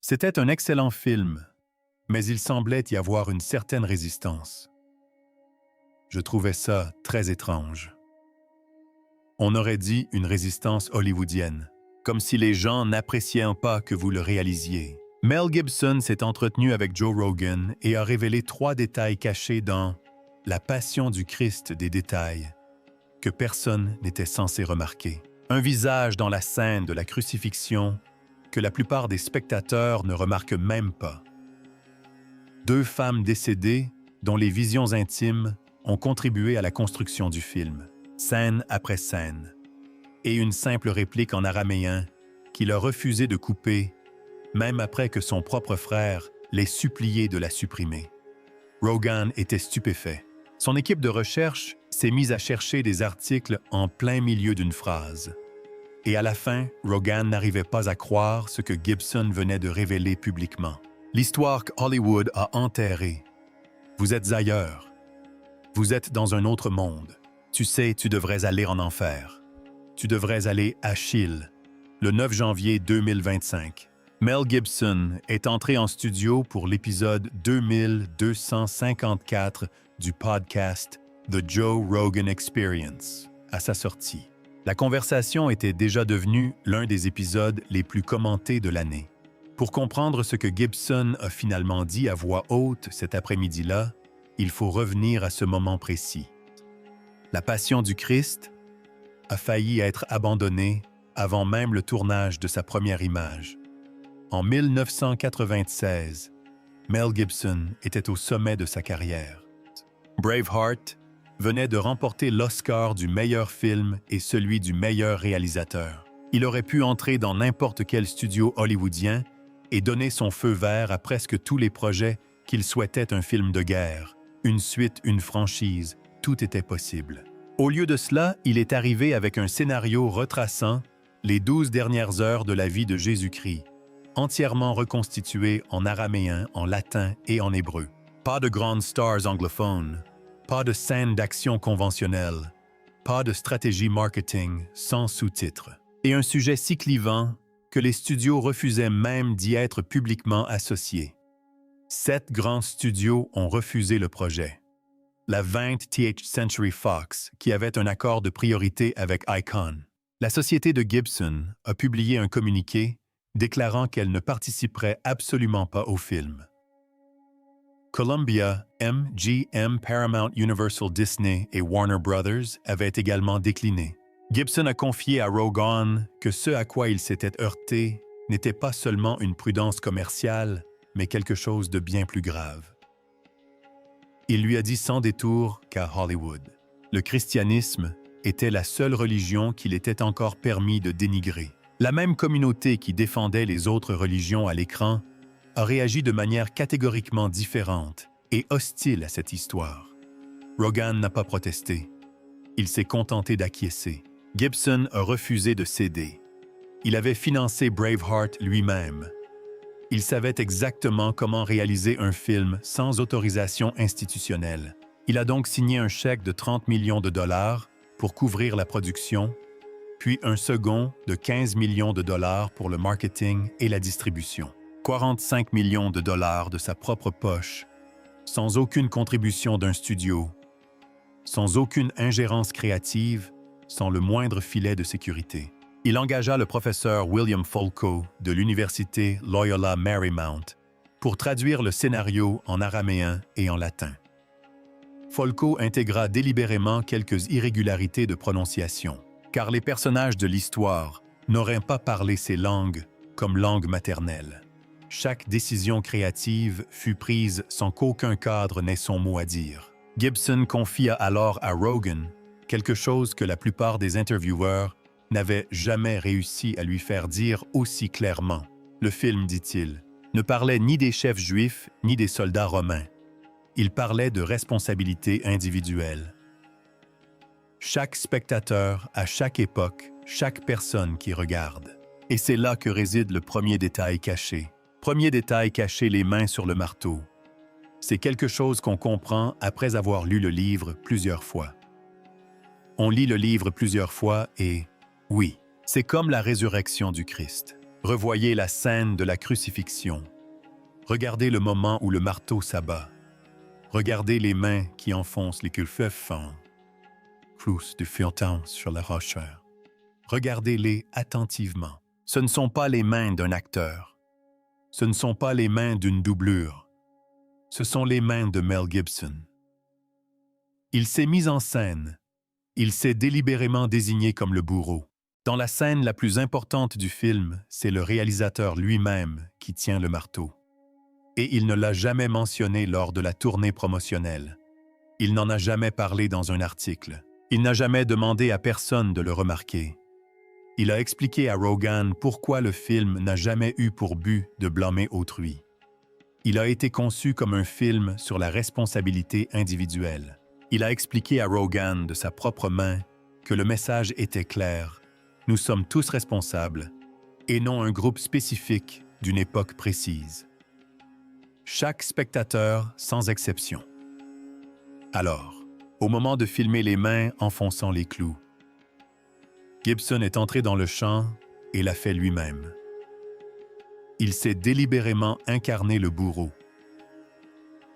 C'était un excellent film, mais il semblait y avoir une certaine résistance. Je trouvais ça très étrange. On aurait dit une résistance hollywoodienne, comme si les gens n'appréciaient pas que vous le réalisiez. Mel Gibson s'est entretenu avec Joe Rogan et a révélé 3 détails cachés dans « La passion du Christ des détails » que personne n'était censé remarquer. Un visage dans la scène de la crucifixion que la plupart des spectateurs ne remarquent même pas. 2 femmes décédées dont les visions intimes ont contribué à la construction du film, scène après scène, et une simple réplique en araméen qu'il a refusé de couper, même après que son propre frère l'ait supplié de la supprimer. Rogan était stupéfait. Son équipe de recherche s'est mise à chercher des articles en plein milieu d'une phrase. Et à la fin, Rogan n'arrivait pas à croire ce que Gibson venait de révéler publiquement. L'histoire que Hollywood a enterrée. Vous êtes ailleurs. Vous êtes dans un autre monde. Tu sais, tu devrais aller en enfer. Tu devrais aller à Chile, le 9 janvier 2025. Mel Gibson est entré en studio pour l'épisode 2254 du podcast The Joe Rogan Experience, à sa sortie. La conversation était déjà devenue l'un des épisodes les plus commentés de l'année. Pour comprendre ce que Gibson a finalement dit à voix haute cet après-midi-là, il faut revenir à ce moment précis. La Passion du Christ a failli être abandonnée avant même le tournage de sa première image. En 1996, Mel Gibson était au sommet de sa carrière. Braveheart venait de remporter l'Oscar du meilleur film et celui du meilleur réalisateur. Il aurait pu entrer dans n'importe quel studio hollywoodien et donner son feu vert à presque tous les projets qu'il souhaitait un film de guerre, une suite, une franchise, tout était possible. Au lieu de cela, il est arrivé avec un scénario retraçant les 12 dernières heures de la vie de Jésus-Christ, entièrement reconstitué en araméen, en latin et en hébreu. Pas de grandes stars anglophones, pas de scènes d'action conventionnelles, pas de stratégie marketing sans sous-titres. Et un sujet si clivant que les studios refusaient même d'y être publiquement associés. 7 grands studios ont refusé le projet. La 20th Century Fox, qui avait un accord de priorité avec Icon. La société de Gibson a publié un communiqué déclarant qu'elle ne participerait absolument pas au film. Columbia, MGM, Paramount, Universal, Disney et Warner Brothers avaient également décliné. Gibson a confié à Rogan que ce à quoi il s'était heurté n'était pas seulement une prudence commerciale, mais quelque chose de bien plus grave. Il lui a dit sans détour qu'à Hollywood, le christianisme était la seule religion qu'il était encore permis de dénigrer. La même communauté qui défendait les autres religions à l'écran a réagi de manière catégoriquement différente et hostile à cette histoire. Rogan n'a pas protesté. Il s'est contenté d'acquiescer. Gibson a refusé de céder. Il avait financé Braveheart lui-même. Il savait exactement comment réaliser un film sans autorisation institutionnelle. Il a donc signé un chèque de 30 millions de dollars pour couvrir la production, puis un second de 15 millions de dollars pour le marketing et la distribution. 45 millions de dollars de sa propre poche, sans aucune contribution d'un studio, sans aucune ingérence créative, sans le moindre filet de sécurité. Il engagea le professeur William Folco de l'université Loyola Marymount pour traduire le scénario en araméen et en latin. Folco intégra délibérément quelques irrégularités de prononciation, car les personnages de l'histoire n'auraient pas parlé ces langues comme langue maternelle. Chaque décision créative fut prise sans qu'aucun cadre n'ait son mot à dire. Gibson confia alors à Rogan quelque chose que la plupart des intervieweurs n'avaient jamais réussi à lui faire dire aussi clairement. Le film, dit-il, ne parlait ni des chefs juifs ni des soldats romains. Il parlait de responsabilité individuelle. Chaque spectateur, à chaque époque, chaque personne qui regarde. Et c'est là que réside le premier détail caché. Premier détail caché, les mains sur le marteau. C'est quelque chose qu'on comprend après avoir lu le livre plusieurs fois. On lit le livre plusieurs fois et, oui, c'est comme la résurrection du Christ. Revoyez la scène de la crucifixion. Regardez le moment où le marteau s'abat. Regardez les mains qui enfoncent les culfefs clous de fiontan sur la rocheur. Regardez-les attentivement. Ce ne sont pas les mains d'un acteur. Ce ne sont pas les mains d'une doublure. Ce sont les mains de Mel Gibson. Il s'est mis en scène. Il s'est délibérément désigné comme le bourreau. Dans la scène la plus importante du film, c'est le réalisateur lui-même qui tient le marteau. Et il ne l'a jamais mentionné lors de la tournée promotionnelle. Il n'en a jamais parlé dans un article. Il n'a jamais demandé à personne de le remarquer. Il a expliqué à Rogan pourquoi le film n'a jamais eu pour but de blâmer autrui. Il a été conçu comme un film sur la responsabilité individuelle. Il a expliqué à Rogan de sa propre main que le message était clair. Nous sommes tous responsables, et non un groupe spécifique d'une époque précise. Chaque spectateur, sans exception. Alors, au moment de filmer les mains enfonçant les clous, Gibson est entré dans le champ et l'a fait lui-même. Il s'est délibérément incarné le bourreau.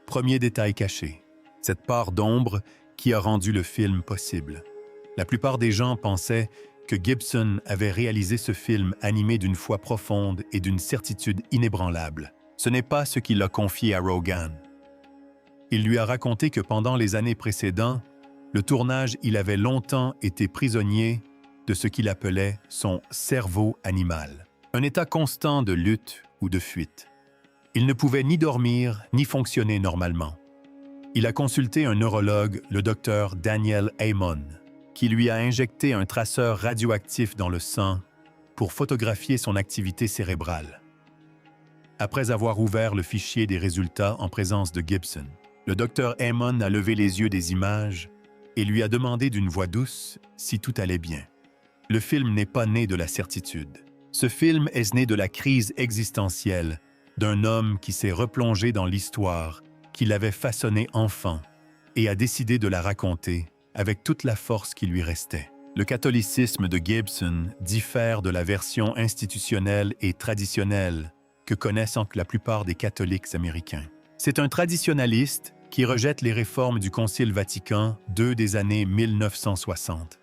Premier détail caché, cette part d'ombre qui a rendu le film possible. La plupart des gens pensaient que Gibson avait réalisé ce film animé d'une foi profonde et d'une certitude inébranlable. Ce n'est pas ce qu'il a confié à Rogan. Il lui a raconté que pendant les années précédentes, le tournage, il avait longtemps été prisonnier de ce qu'il appelait son cerveau animal, un état constant de lutte ou de fuite. Il ne pouvait ni dormir ni fonctionner normalement. Il a consulté un neurologue, le docteur Daniel Amen, qui lui a injecté un traceur radioactif dans le sang pour photographier son activité cérébrale. Après avoir ouvert le fichier des résultats en présence de Gibson, le docteur Amen a levé les yeux des images et lui a demandé d'une voix douce si tout allait bien. Le film n'est pas né de la certitude. Ce film est né de la crise existentielle d'un homme qui s'est replongé dans l'histoire qu'il avait façonnée enfant et a décidé de la raconter avec toute la force qui lui restait. Le catholicisme de Gibson diffère de la version institutionnelle et traditionnelle que connaissent la plupart des catholiques américains. C'est un traditionnaliste qui rejette les réformes du Concile Vatican II des années 1960.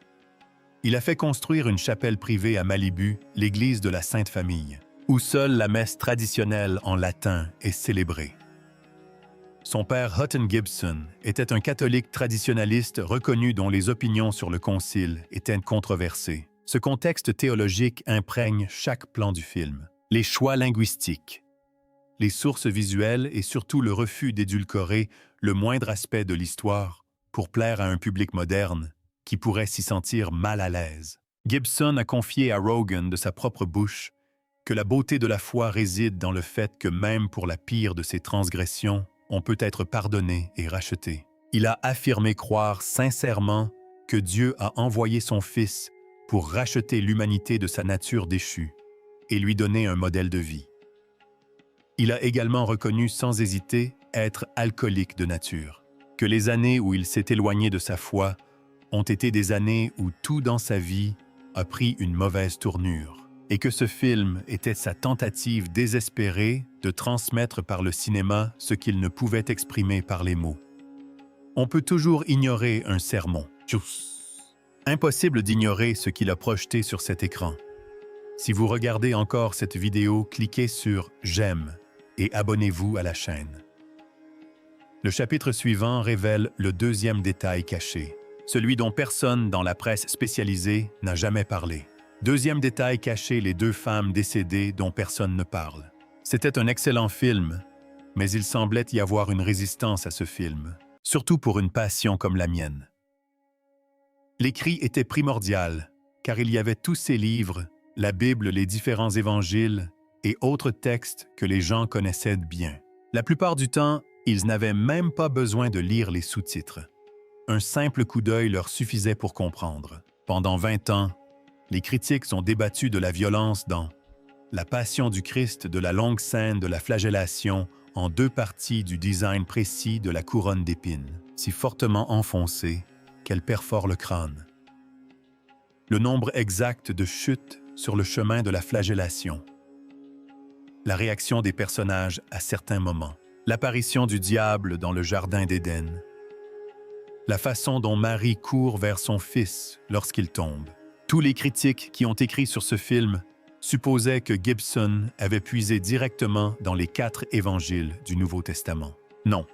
Il a fait construire une chapelle privée à Malibu, l'église de la Sainte Famille, où seule la messe traditionnelle en latin est célébrée. Son père Hutton Gibson était un catholique traditionnaliste reconnu dont les opinions sur le Concile étaient controversées. Ce contexte théologique imprègne chaque plan du film. Les choix linguistiques, les sources visuelles et surtout le refus d'édulcorer le moindre aspect de l'histoire pour plaire à un public moderne qui pourrait s'y sentir mal à l'aise. Gibson a confié à Rogan de sa propre bouche que la beauté de la foi réside dans le fait que même pour la pire de ses transgressions, on peut être pardonné et racheté. Il a affirmé croire sincèrement que Dieu a envoyé son Fils pour racheter l'humanité de sa nature déchue et lui donner un modèle de vie. Il a également reconnu sans hésiter être alcoolique de nature, que les années où il s'est éloigné de sa foi ont été des années où tout dans sa vie a pris une mauvaise tournure, et que ce film était sa tentative désespérée de transmettre par le cinéma ce qu'il ne pouvait exprimer par les mots. On peut toujours ignorer un sermon. Impossible d'ignorer ce qu'il a projeté sur cet écran. Si vous regardez encore cette vidéo, cliquez sur « J'aime » et abonnez-vous à la chaîne. Le chapitre suivant révèle le deuxième détail caché, celui dont personne dans la presse spécialisée n'a jamais parlé. Deuxième détail caché, les deux femmes décédées dont personne ne parle. C'était un excellent film, mais il semblait y avoir une résistance à ce film, surtout pour une passion comme la mienne. L'écrit était primordial, car il y avait tous ces livres, la Bible, les différents évangiles et autres textes que les gens connaissaient bien. La plupart du temps, ils n'avaient même pas besoin de lire les sous-titres. Un simple coup d'œil leur suffisait pour comprendre. Pendant 20 ans, les critiques ont débattu de la violence dans La Passion du Christ, de la longue scène de la flagellation en deux parties du design précis de la couronne d'épines, si fortement enfoncée qu'elle perfore le crâne. Le nombre exact de chutes sur le chemin de la flagellation. la réaction des personnages à certains moments, l'apparition du diable dans le jardin d'Éden, la façon dont Marie court vers son fils lorsqu'il tombe. Tous les critiques qui ont écrit sur ce film supposaient que Gibson avait puisé directement dans les 4 évangiles du Nouveau Testament. Non,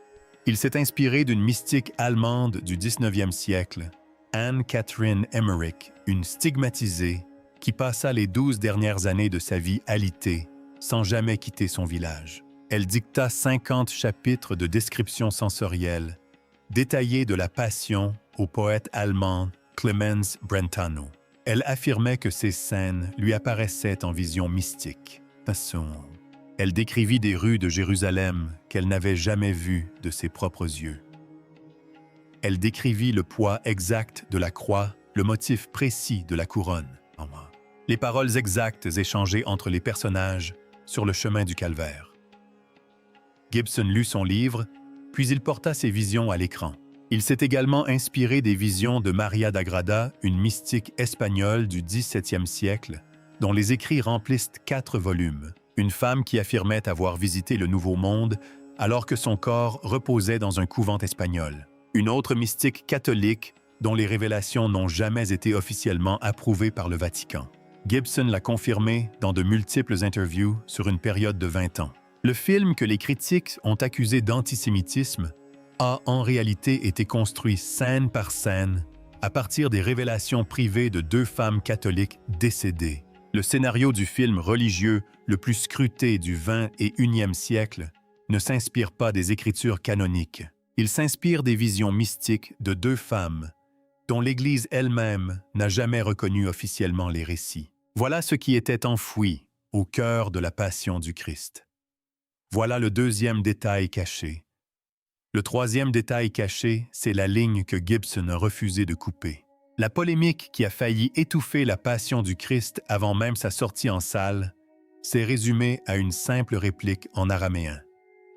il s'est inspiré d'une mystique allemande du 19e siècle, Anne-Catherine Emmerich, une stigmatisée qui passa les 12 dernières années de sa vie alitée, sans jamais quitter son village. Elle dicta 50 chapitres de descriptions sensorielles, détaillées de la Passion au poète allemand Clemens Brentano. Elle affirmait que ces scènes lui apparaissaient en vision mystique. Elle décrivit des rues de Jérusalem qu'elle n'avait jamais vues de ses propres yeux. Elle décrivit le poids exact de la croix, le motif précis de la couronne, les paroles exactes échangées entre les personnages sur le chemin du calvaire. Gibson lut son livre, puis il porta ses visions à l'écran. Il s'est également inspiré des visions de Maria d'Agrada, une mystique espagnole du XVIIe siècle, dont les écrits remplissent 4 volumes. Une femme qui affirmait avoir visité le Nouveau Monde alors que son corps reposait dans un couvent espagnol. Une autre mystique catholique dont les révélations n'ont jamais été officiellement approuvées par le Vatican. Gibson l'a confirmé dans de multiples interviews sur une période de 20 ans. Le film que les critiques ont accusé d'antisémitisme a en réalité été construit scène par scène à partir des révélations privées de 2 femmes catholiques décédées. Le scénario du film religieux le plus scruté du 20 et 1e siècle ne s'inspire pas des écritures canoniques. Il s'inspire des visions mystiques de 2 femmes dont l'Église elle-même n'a jamais reconnu officiellement les récits. Voilà ce qui était enfoui au cœur de la Passion du Christ. Voilà le 2e détail caché. Le 3e détail caché, c'est la ligne que Gibson a refusé de couper. La polémique qui a failli étouffer la Passion du Christ avant même sa sortie en salle s'est résumée à une simple réplique en araméen.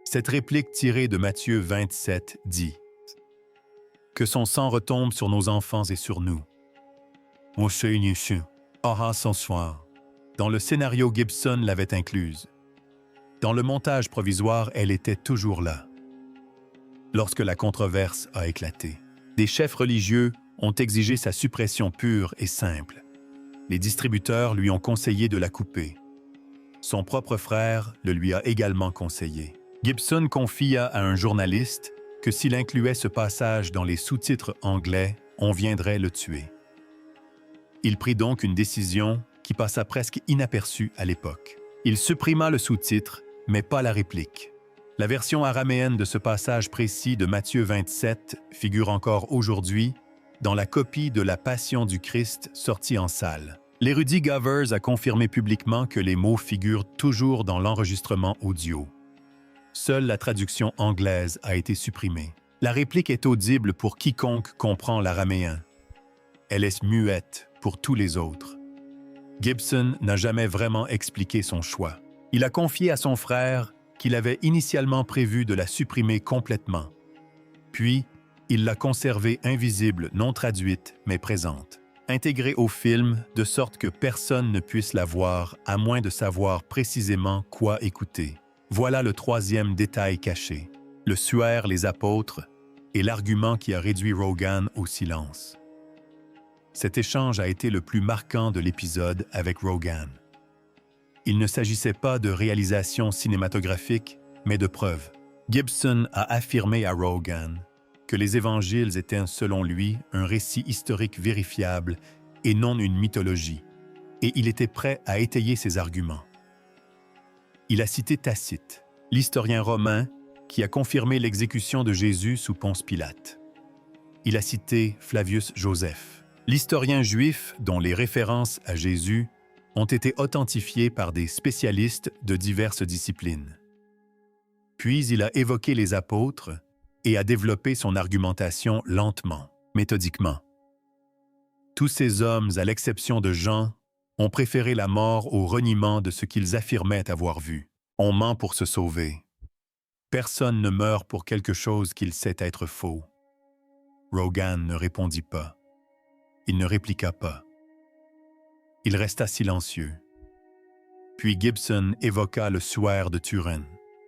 Cette réplique tirée de Matthieu 27 dit « Que son sang retombe sur nos enfants et sur nous. » Dans le scénario, Gibson l'avait incluse. Dans le montage provisoire, elle était toujours là. Lorsque la controverse a éclaté, des chefs religieux ont exigé sa suppression pure et simple. Les distributeurs lui ont conseillé de la couper. Son propre frère le lui a également conseillé. Gibson confia à un journaliste que s'il incluait ce passage dans les sous-titres anglais, on viendrait le tuer. Il prit donc une décision qui passa presque inaperçue à l'époque. Il supprima le sous-titre, mais pas la réplique. La version araméenne de ce passage précis de Matthieu 27 figure encore aujourd'hui dans la copie de la Passion du Christ sortie en salle. L'érudit Govers a confirmé publiquement que les mots figurent toujours dans l'enregistrement audio. Seule la traduction anglaise a été supprimée. La réplique est audible pour quiconque comprend l'araméen. Elle est muette pour tous les autres. Gibson n'a jamais vraiment expliqué son choix. Il a confié à son frère qu'il avait initialement prévu de la supprimer complètement. Puis, il l'a conservée invisible, non traduite, mais présente, intégrée au film de sorte que personne ne puisse la voir à moins de savoir précisément quoi écouter. Voilà le 3e détail caché, le suaire les apôtres et l'argument qui a réduit Rogan au silence. Cet échange a été le plus marquant de l'épisode avec Rogan. Il ne s'agissait pas de réalisation cinématographique, mais de preuves. Gibson a affirmé à Rogan que les évangiles étaient, selon lui, un récit historique vérifiable et non une mythologie, et il était prêt à étayer ses arguments. Il a cité Tacite, l'historien romain qui a confirmé l'exécution de Jésus sous Ponce Pilate. Il a cité Flavius Joseph, l'historien juif dont les références à Jésus ont été authentifiées par des spécialistes de diverses disciplines. Puis il a évoqué les apôtres et a développé son argumentation lentement, méthodiquement. Tous ces hommes, à l'exception de Jean, ont préféré la mort au reniement de ce qu'ils affirmaient avoir vu. On ment pour se sauver. Personne ne meurt pour quelque chose qu'il sait être faux. Rogan ne répondit pas. Il ne répliqua pas. Il resta silencieux. Puis Gibson évoqua le suaire de Turin.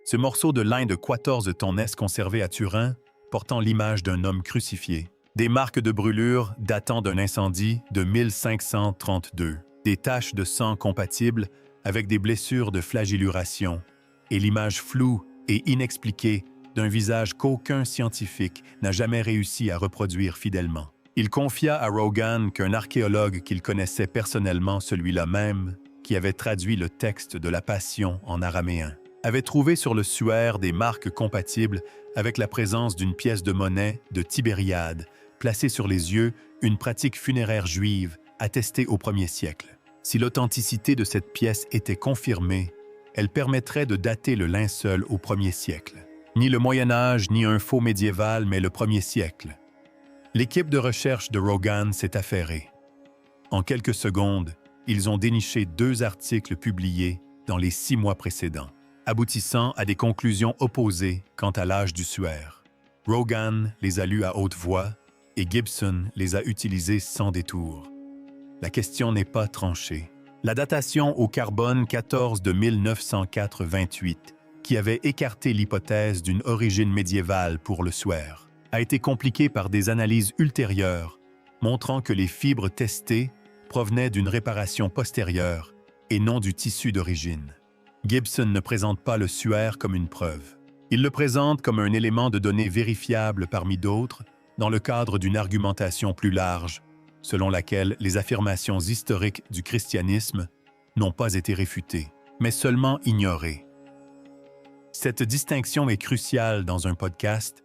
Ce morceau de lin de 14 tonnes conservé à Turin, portant l'image d'un homme crucifié. Des marques de brûlure datant d'un incendie de 1532. Des taches de sang compatibles avec des blessures de flagelluration. Et l'image floue et inexpliquée d'un visage qu'aucun scientifique n'a jamais réussi à reproduire fidèlement. Il confia à Rogan qu'un archéologue qu'il connaissait personnellement, celui-là même, qui avait traduit le texte de la Passion en araméen, avait trouvé sur le suaire des marques compatibles avec la présence d'une pièce de monnaie de Tibériade, placée sur les yeux, une pratique funéraire juive attestée au 1er siècle. Si l'authenticité de cette pièce était confirmée, elle permettrait de dater le linceul au 1er siècle. Ni le Moyen Âge, ni un faux médiéval, mais le 1er siècle. L'équipe de recherche de Rogan s'est affairée. En quelques secondes, ils ont déniché 2 articles publiés dans les 6 mois précédents, aboutissant à des conclusions opposées quant à l'âge du suaire. Rogan les a lus à haute voix et Gibson les a utilisés sans détour. La question n'est pas tranchée. La datation au carbone 14 de 1904-28, qui avait écarté l'hypothèse d'une origine médiévale pour le suaire, a été compliquée par des analyses ultérieures, montrant que les fibres testées provenaient d'une réparation postérieure et non du tissu d'origine. Gibson ne présente pas le suaire comme une preuve. Il le présente comme un élément de données vérifiable parmi d'autres, dans le cadre d'une argumentation plus large, selon laquelle les affirmations historiques du christianisme n'ont pas été réfutées, mais seulement ignorées. Cette distinction est cruciale dans un podcast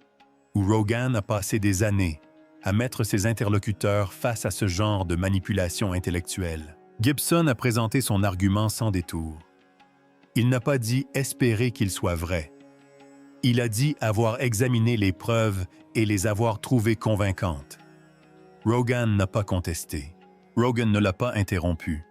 où Rogan a passé des années à mettre ses interlocuteurs face à ce genre de manipulation intellectuelle. Gibson a présenté son argument sans détour. Il n'a pas dit espérer qu'il soit vrai. Il a dit avoir examiné les preuves et les avoir trouvées convaincantes. Rogan n'a pas contesté. Rogan ne l'a pas interrompu.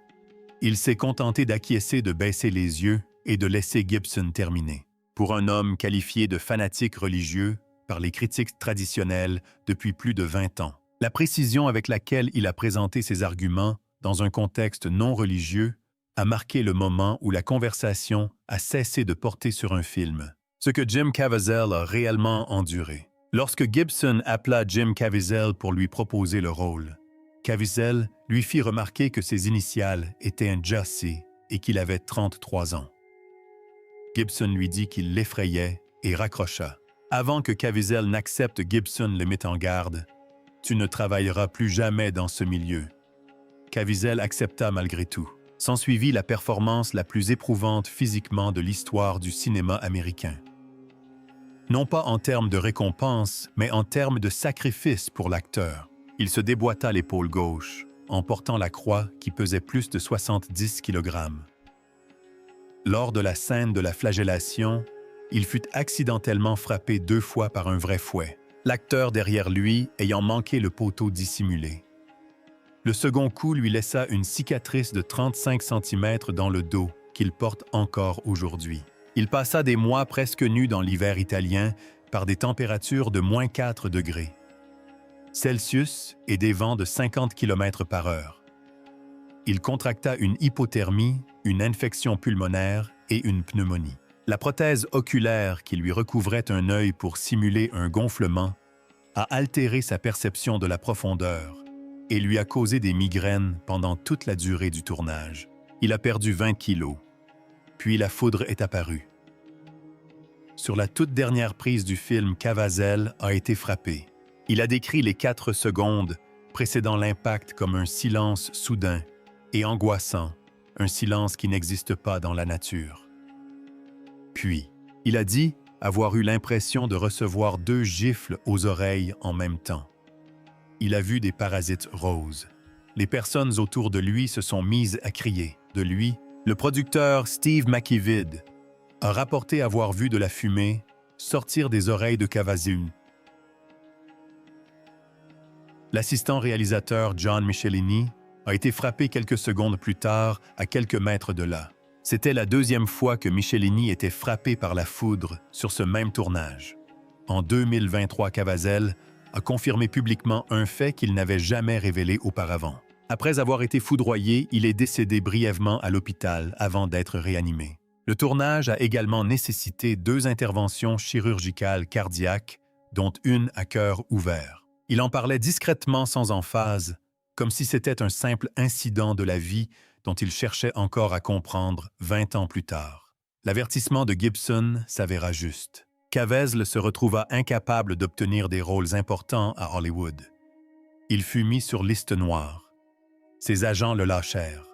Il s'est contenté d'acquiescer, de baisser les yeux et de laisser Gibson terminer. Pour un homme qualifié de fanatique religieux par les critiques traditionnelles depuis plus de 20 ans, la précision avec laquelle il a présenté ses arguments dans un contexte non religieux a marqué le moment où la conversation a cessé de porter sur un film, ce que Jim Caviezel a réellement enduré. Lorsque Gibson appela Jim Caviezel pour lui proposer le rôle, Caviezel lui fit remarquer que ses initiales étaient un Jesse et qu'il avait 33 ans. Gibson lui dit qu'il l'effrayait et raccrocha. Avant que Caviezel n'accepte, Gibson le met en garde. « Tu ne travailleras plus jamais dans ce milieu. » Caviezel accepta malgré tout. S'ensuivit la performance la plus éprouvante physiquement de l'histoire du cinéma américain. Non pas en termes de récompense, mais en termes de sacrifice pour l'acteur. Il se déboîta l'épaule gauche, en portant la croix qui pesait plus de 70 kg. Lors de la scène de la flagellation, il fut accidentellement frappé 2 fois par un vrai fouet, l'acteur derrière lui ayant manqué le poteau dissimulé. Le second coup lui laissa une cicatrice de 35 cm dans le dos qu'il porte encore aujourd'hui. Il passa des mois presque nu dans l'hiver italien par des températures de -4 degrés Celsius et des vents de 50 km/h. Il contracta une hypothermie, une infection pulmonaire et une pneumonie. La prothèse oculaire qui lui recouvrait un œil pour simuler un gonflement a altéré sa perception de la profondeur et lui a causé des migraines pendant toute la durée du tournage. Il a perdu 20 kilos. Puis la foudre est apparue. Sur la toute dernière prise du film, Caviezel a été frappé. Il a décrit les 4 secondes précédant l'impact comme un silence soudain et angoissant, un silence qui n'existe pas dans la nature. Puis, il a dit avoir eu l'impression de recevoir 2 gifles aux oreilles en même temps. Il a vu des parasites roses. Les personnes autour de lui se sont mises à crier. De lui, le producteur Steve McKeevid a rapporté avoir vu de la fumée sortir des oreilles de Caviezel. L'assistant réalisateur John Michelini a été frappé quelques secondes plus tard à quelques mètres de là. C'était la 2e fois que Michelini était frappé par la foudre sur ce même tournage. En 2023, Caviezel a confirmé publiquement un fait qu'il n'avait jamais révélé auparavant. Après avoir été foudroyé, il est décédé brièvement à l'hôpital avant d'être réanimé. Le tournage a également nécessité 2 interventions chirurgicales cardiaques, dont une à cœur ouvert. Il en parlait discrètement sans emphase, comme si c'était un simple incident de la vie dont il cherchait encore à comprendre 20 ans plus tard. L'avertissement de Gibson s'avéra juste. Caviezel se retrouva incapable d'obtenir des rôles importants à Hollywood. Il fut mis sur liste noire. Ses agents le lâchèrent.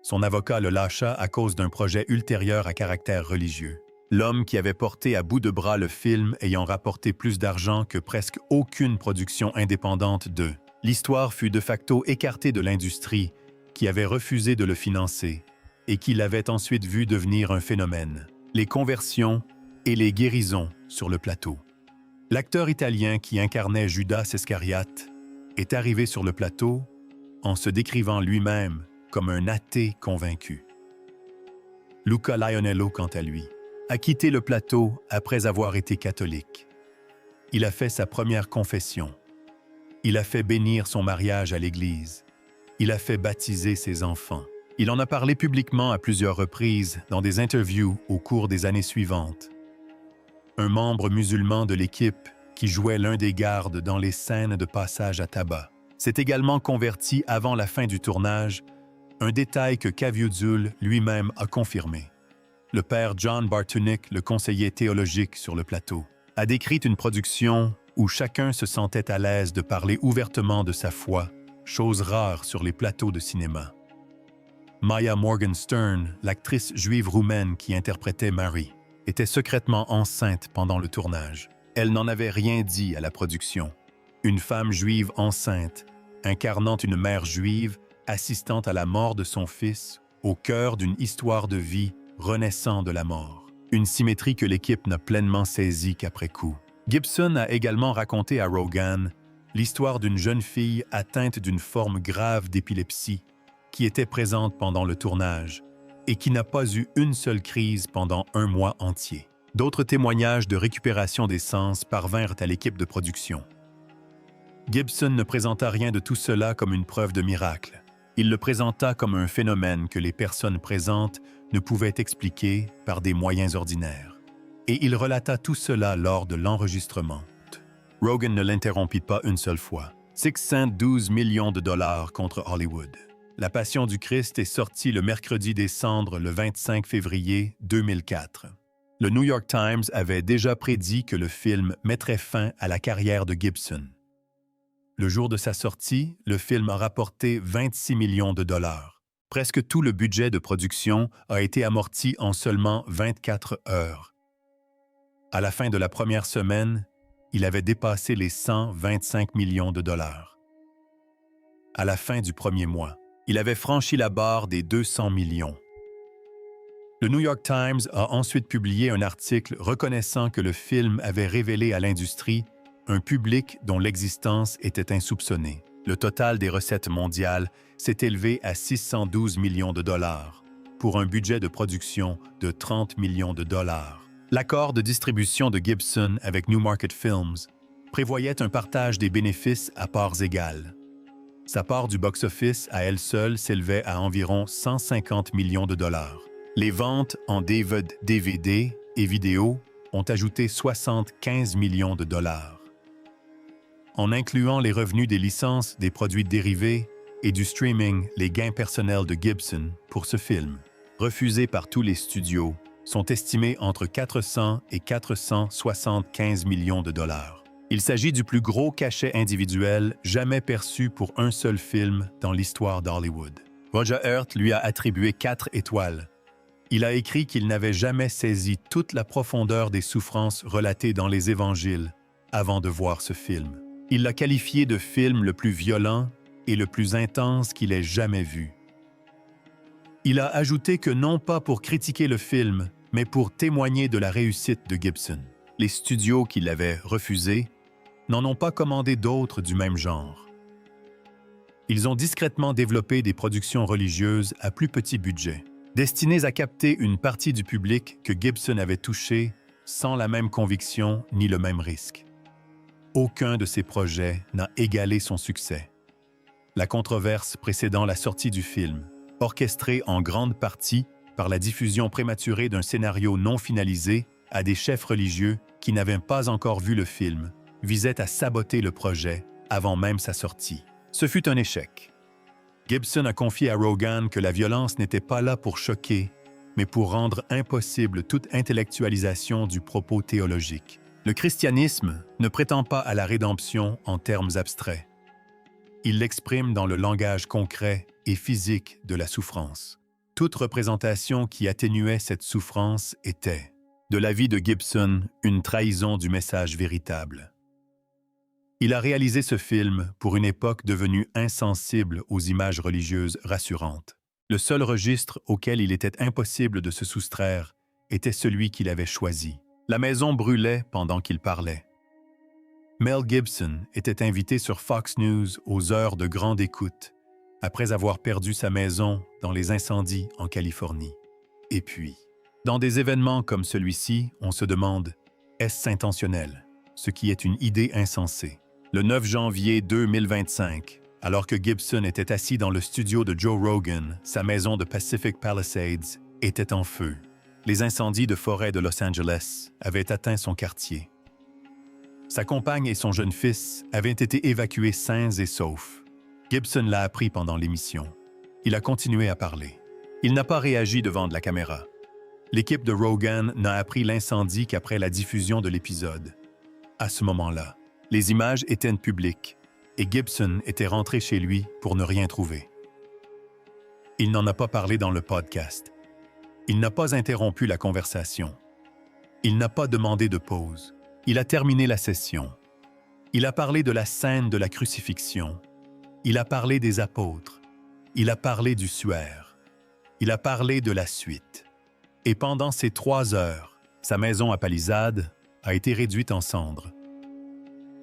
Son avocat le lâcha à cause d'un projet ultérieur à caractère religieux. L'homme qui avait porté à bout de bras le film ayant rapporté plus d'argent que presque aucune production indépendante de l'histoire fut de facto écarté de l'industrie, qui avait refusé de le financer, et qui l'avait ensuite vu devenir un phénomène. Les conversions et les guérisons sur le plateau. L'acteur italien qui incarnait Judas Iscariote est arrivé sur le plateau en se décrivant lui-même comme un athée convaincu. Luca Lionello, quant à lui, a quitté le plateau après avoir été catholique. Il a fait sa première confession. Il a fait bénir son mariage à l'Église. Il a fait baptiser ses enfants. Il en a parlé publiquement à plusieurs reprises dans des interviews au cours des années suivantes. Un membre musulman de l'équipe qui jouait l'un des gardes dans les scènes de passage à tabac s'est également converti avant la fin du tournage, un détail que Caviezel lui-même a confirmé. Le père John Bartunek, le conseiller théologique sur le plateau, a décrit une production où chacun se sentait à l'aise de parler ouvertement de sa foi, chose rare sur les plateaux de cinéma. Maya Morgenstern, l'actrice juive roumaine qui interprétait Mary, était secrètement enceinte pendant le tournage. Elle n'en avait rien dit à la production. Une femme juive enceinte, incarnant une mère juive, assistant à la mort de son fils, au cœur d'une histoire de vie renaissant de la mort. Une symétrie que l'équipe n'a pleinement saisie qu'après coup. Gibson a également raconté à Rogan l'histoire d'une jeune fille atteinte d'une forme grave d'épilepsie qui était présente pendant le tournage et qui n'a pas eu une seule crise pendant 1 mois entier. D'autres témoignages de récupération des sens parvinrent à l'équipe de production. Gibson ne présenta rien de tout cela comme une preuve de miracle. Il le présenta comme un phénomène que les personnes présentes ne pouvaient expliquer par des moyens ordinaires. Et il relata tout cela lors de l'enregistrement. Rogan ne l'interrompit pas une seule fois. 612 millions de dollars contre Hollywood. La Passion du Christ est sortie le mercredi des Cendres le 25 février 2004. Le New York Times avait déjà prédit que le film mettrait fin à la carrière de Gibson. Le jour de sa sortie, le film a rapporté 26 millions de dollars. Presque tout le budget de production a été amorti en seulement 24 heures. À la fin de la première semaine, il avait dépassé les 125 millions de dollars. À la fin du premier mois, il avait franchi la barre des 200 millions. Le New York Times a ensuite publié un article reconnaissant que le film avait révélé à l'industrie un public dont l'existence était insoupçonnée. Le total des recettes mondiales s'est élevé à 612 millions de dollars, pour un budget de production de 30 millions de dollars. L'accord de distribution de Gibson avec Newmarket Films prévoyait un partage des bénéfices à parts égales. Sa part du box-office à elle seule s'élevait à environ 150 millions de dollars. Les ventes en DVD et vidéo ont ajouté 75 millions de dollars. En incluant les revenus des licences des produits dérivés et du streaming, les gains personnels de Gibson pour ce film, refusés par tous les studios, sont estimés entre 400 et 475 millions de dollars. Il s'agit du plus gros cachet individuel jamais perçu pour un seul film dans l'histoire d'Hollywood. Roger Ebert lui a attribué 4 étoiles. Il a écrit qu'il n'avait jamais saisi toute la profondeur des souffrances relatées dans les évangiles avant de voir ce film. Il l'a qualifié de film le plus violent et le plus intense qu'il ait jamais vu. Il a ajouté que non pas pour critiquer le film, mais pour témoigner de la réussite de Gibson. Les studios qui l'avaient refusé n'en ont pas commandé d'autres du même genre. Ils ont discrètement développé des productions religieuses à plus petit budget, destinées à capter une partie du public que Gibson avait touché sans la même conviction ni le même risque. Aucun de ces projets n'a égalé son succès. la controverse précédant la sortie du film, orchestrée en grande partie par la diffusion prématurée d'un scénario non finalisé à des chefs religieux qui n'avaient pas encore vu le film, visait à saboter le projet avant même sa sortie. Ce fut un échec. Gibson a confié à Rogan que la violence n'était pas là pour choquer, mais pour rendre impossible toute intellectualisation du propos théologique. Le christianisme ne prétend pas à la rédemption en termes abstraits. Il l'exprime dans le langage concret et physique de la souffrance. Toute représentation qui atténuait cette souffrance était, de l'avis de Gibson, une trahison du message véritable. Il a réalisé ce film pour une époque devenue insensible aux images religieuses rassurantes. Le seul registre auquel il était impossible de se soustraire était celui qu'il avait choisi. La maison brûlait pendant qu'il parlait. Mel Gibson était invité sur Fox News aux heures de grande écoute, après avoir perdu sa maison dans les incendies en Californie. Et puis, dans des événements comme celui-ci, on se demande « est-ce intentionnel ?» ce qui est une idée insensée. Le 9 janvier 2025, alors que Gibson était assis dans le studio de Joe Rogan, sa maison de Pacific Palisades était en feu. Les incendies de forêt de Los Angeles avaient atteint son quartier. Sa compagne et son jeune fils avaient été évacués sains et saufs. Gibson l'a appris pendant l'émission. Il a continué à parler. Il n'a pas réagi devant de la caméra. L'équipe de Rogan n'a appris l'incendie qu'après la diffusion de l'épisode. À ce moment-là, les images étaient publiques et Gibson était rentré chez lui pour ne rien trouver. Il n'en a pas parlé dans le podcast. Il n'a pas interrompu la conversation. Il n'a pas demandé de pause. Il a terminé la session. Il a parlé de la scène de la crucifixion. Il a parlé des apôtres. Il a parlé du suaire. Il a parlé de la suite. Et pendant ces 3 heures, sa maison à Palisades a été réduite en cendres.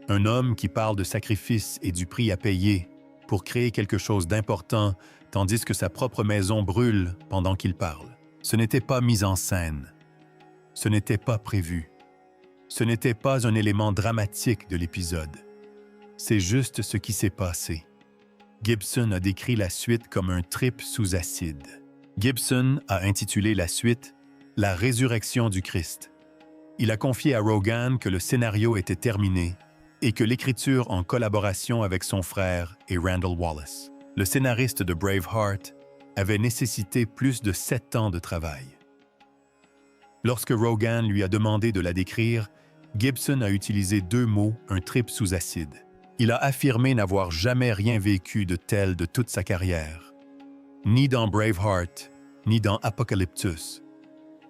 Un homme qui parle de sacrifice et du prix à payer pour créer quelque chose d'important, tandis que sa propre maison brûle pendant qu'il parle. Ce n'était pas mis en scène. Ce n'était pas prévu. Ce n'était pas un élément dramatique de l'épisode. C'est juste ce qui s'est passé. Gibson a décrit la suite comme un trip sous acide. Gibson a intitulé la suite « La résurrection du Christ ». Il a confié à Rogan que le scénario était terminé et que l'écriture en collaboration avec son frère et Randall Wallace, le scénariste de Braveheart, avait nécessité plus de 7 ans de travail. Lorsque Rogan lui a demandé de la décrire, Gibson a utilisé 2 mots, un trip sous acide. Il a affirmé n'avoir jamais rien vécu de tel de toute sa carrière. Ni dans Braveheart, ni dans Apocalyptus,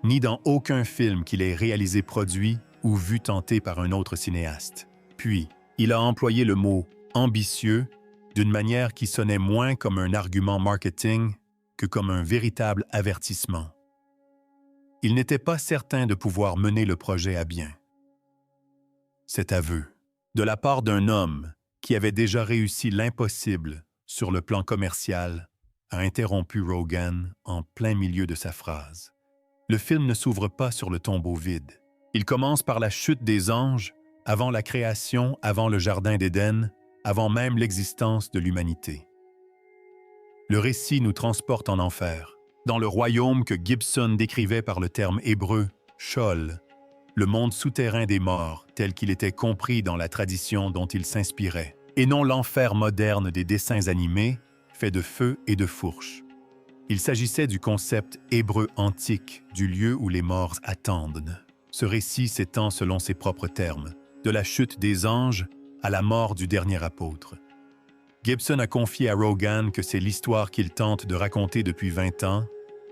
ni dans aucun film qu'il ait réalisé produit ou vu tenté par un autre cinéaste. Puis, il a employé le mot « ambitieux » d'une manière qui sonnait moins comme un argument marketing que comme un véritable avertissement. Il n'était pas certain de pouvoir mener le projet à bien. Cet aveu, de la part d'un homme qui avait déjà réussi l'impossible sur le plan commercial, a interrompu Rogan en plein milieu de sa phrase. Le film ne s'ouvre pas sur le tombeau vide. Il commence par la chute des anges, avant la création, avant le Jardin d'Éden, avant même l'existence de l'humanité. Le récit nous transporte en enfer, dans le royaume que Gibson décrivait par le terme hébreu « Sheol », le monde souterrain des morts tel qu'il était compris dans la tradition dont il s'inspirait, et non l'enfer moderne des dessins animés, fait de feu et de fourches. Il s'agissait du concept hébreu antique du lieu où les morts attendent. Ce récit s'étend selon ses propres termes, de la chute des anges à la mort du dernier apôtre. Gibson a confié à Rogan que c'est l'histoire qu'il tente de raconter depuis 20 ans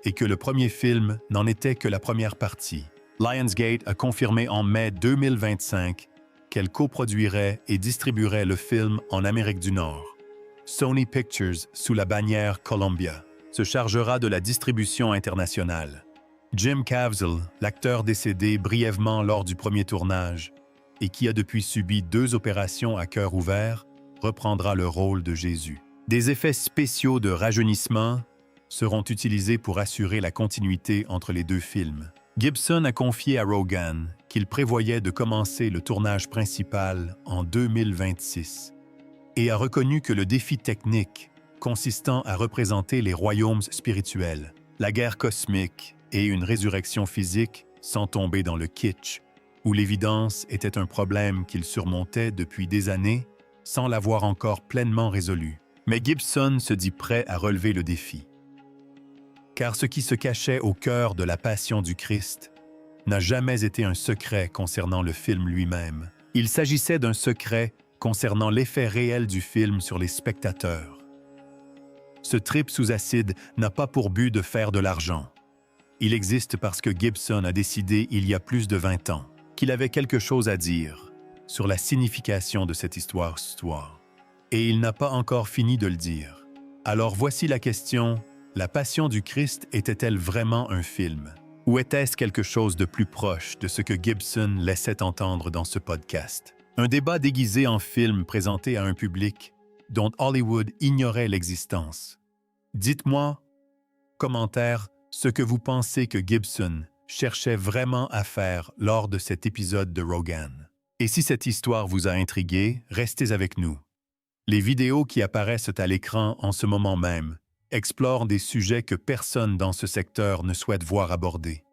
et que le premier film n'en était que la première partie. Lionsgate a confirmé en mai 2025 qu'elle coproduirait et distribuerait le film en Amérique du Nord. Sony Pictures, sous la bannière Columbia, se chargera de la distribution internationale. Jim Caviezel, l'acteur décédé brièvement lors du premier tournage et qui a depuis subi 2 opérations à cœur ouvert, reprendra le rôle de Jésus. Des effets spéciaux de rajeunissement seront utilisés pour assurer la continuité entre les 2 films. Gibson a confié à Rogan qu'il prévoyait de commencer le tournage principal en 2026. et a reconnu que le défi technique consistant à représenter les royaumes spirituels, la guerre cosmique et une résurrection physique sans tomber dans le kitsch, où l'évidence était un problème qu'il surmontait depuis des années sans l'avoir encore pleinement résolu. Mais Gibson se dit prêt à relever le défi. Car ce qui se cachait au cœur de la passion du Christ n'a jamais été un secret concernant le film lui-même. Il s'agissait d'un secret concernant l'effet réel du film sur les spectateurs. Ce trip sous acide n'a pas pour but de faire de l'argent. Il existe parce que Gibson a décidé il y a plus de 20 ans qu'il avait quelque chose à dire sur la signification de cette histoire. Et il n'a pas encore fini de le dire. Alors voici la question, la passion du Christ était-elle vraiment un film? Ou était-ce quelque chose de plus proche de ce que Gibson laissait entendre dans ce podcast? Un débat déguisé en film présenté à un public dont Hollywood ignorait l'existence. Dites-moi, commentaire, ce que vous pensez que Gibson cherchait vraiment à faire lors de cet épisode de Rogan. Et si cette histoire vous a intrigué, restez avec nous. Les vidéos qui apparaissent à l'écran en ce moment même explorent des sujets que personne dans ce secteur ne souhaite voir abordés.